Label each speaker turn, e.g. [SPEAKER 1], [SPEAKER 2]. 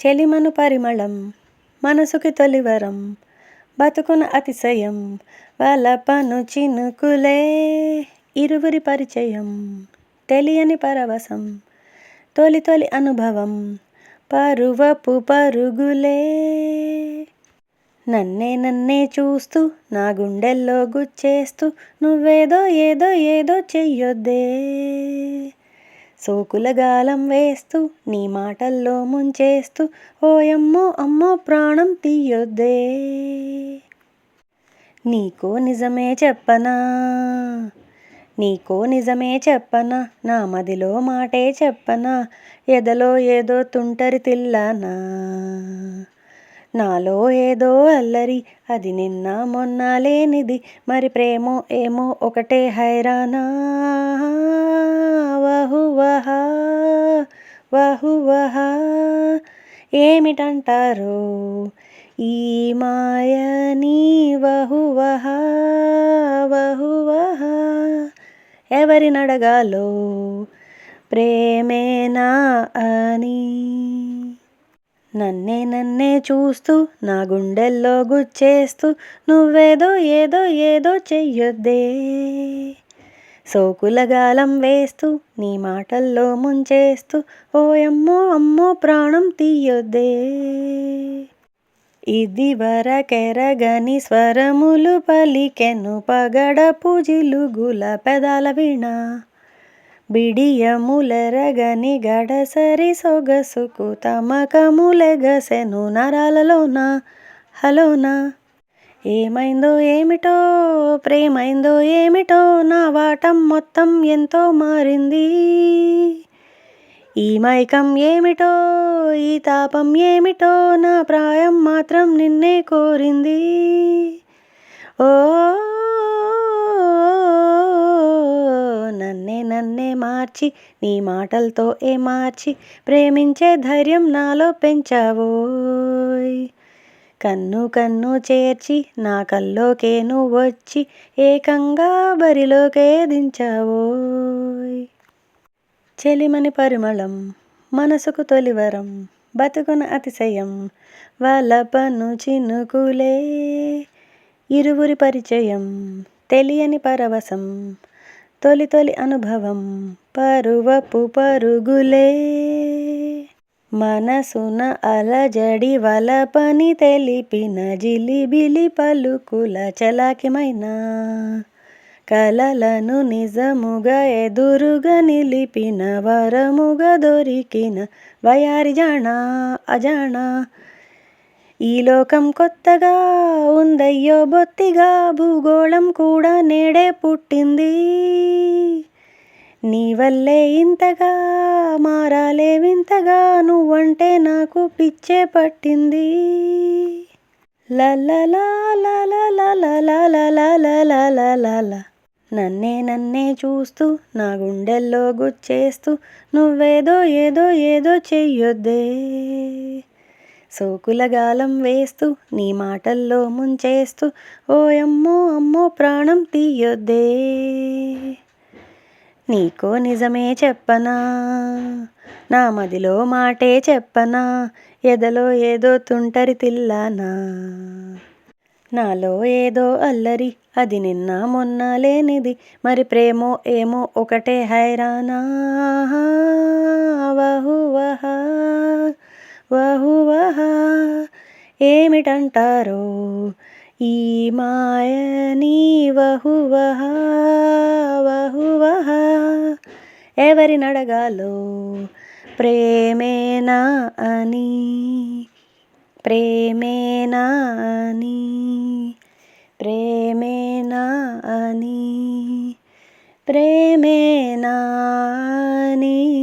[SPEAKER 1] చెలిమను పరిమళం మనసుకి తొలివరం బతుకున అతిశయం వలపను చినుకులే ఇరువురి పరిచయం తెలియని పరవశం తొలి తొలి అనుభవం పరువపు పరుగులే నన్నే చూస్తూ నా గుండెల్లో గుచ్చేస్తూ నువ్వేదో ఏదో ఏదో చెయ్యొద్దే సోకుల గాలం వేస్తూ నీ మాటల్లో ముంచేస్తూ ఓయమ్మో అమ్మో ప్రాణం తీయొద్దే నీకో నిజమే చెప్పనా నా మదిలో మాటే చెప్పనా ఎదలో ఏదో తుంటరి తిల్లానా నాలో ఏదో అల్లరి అది నిన్న మొన్న లేనిది మరి ప్రేమో ఏమో ఒకటే హైరానా వహువహా వహువహా ఏమిటంటారో ఈ మాయని వహువహా వహువహా ఎవరినడగాలో ప్రేమేనా అని నన్నే చూస్తూ నా గుండెల్లో గుచ్చేస్తూ నువ్వేదో ఏదో ఏదో చెయ్యొద్దే సోకుల గాలం వేస్తూ నీ మాటల్లో ముంచేస్తూ ఓయమ్మో అమ్మో ప్రాణం తీయొద్దే ఇది వరకెరగని స్వరములు పలికెను పగడపు జిలుగుల పెదాల వీణ బిడియములెరగని గడసరి సొగసుకు తమకములెగసెను నరాలలోన హలోన ఏమైందో ఏమిటో ప్రేమైందో ఏమిటో నా వాటం మొత్తం ఎంతో మారింది ఈ మైకం ఏమిటో ఈ తాపం ఏమిటో నా ప్రాయం మాత్రం నిన్నే కోరింది ఓ నన్నే మార్చి నీ మాటలతో మార్చి ప్రేమించే ధైర్యం నాలో పెంచావోయ్ కన్ను చేర్చి నా కల్లోకే నువ్వొచ్చి ఏకంగా బరిలోకే దించావోయ్ చెలిమని పరిమళం మనసుకు తొలివరం బతుకున అతిశయం వలపను చినుకులే ఇరువురి పరిచయం తెలియని పరవశం తొలి తొలి అనుభవం పరువపు పరుగులే మనసున అలజడి వలపని తెలిపిన జిలిబిలి పలుకుల చలాకిమైన కలలను నిజముగా ఎదురుగా నిలిపిన వరముగా దొరికిన వయారి జానా అజానా ఈ లోకం కొత్తగా ఉందయ్యో బొత్తిగా భూగోళం కూడా నేడే పుట్టింది నీ వల్లే ఇంతగా మారాలే వింతగా నువ్వంటే నాకు పిచ్చే పట్టింది లలలా నన్నే చూస్తూ నా గుండెల్లో గుచ్చేస్తూ నువ్వేదో ఏదో ఏదో చెయ్యొద్దే సోకుల గాలం వేస్తూ నీ మాటల్లో ముంచేస్తూ ఓయమ్మో అమ్మో ప్రాణం తీయొద్దే నీకో నిజమే చెప్పనా నా మదిలో మాటే చెప్పనా ఎదలో ఏదో తుంటరి తిల్లానా నాలో ఏదో అల్లరి అది నిన్న మొన్న లేనిది మరి ప్రేమో ఏమో ఒకటే హైరానా వహువహా వహువహా ఏమిటంటారో ఈ మాయని వహువహా వహువహా ఎవరినడగాలో ప్రేమేనా అని ప్రేమేనా అని ప్రేమేనా అని ప్రేమేనా అని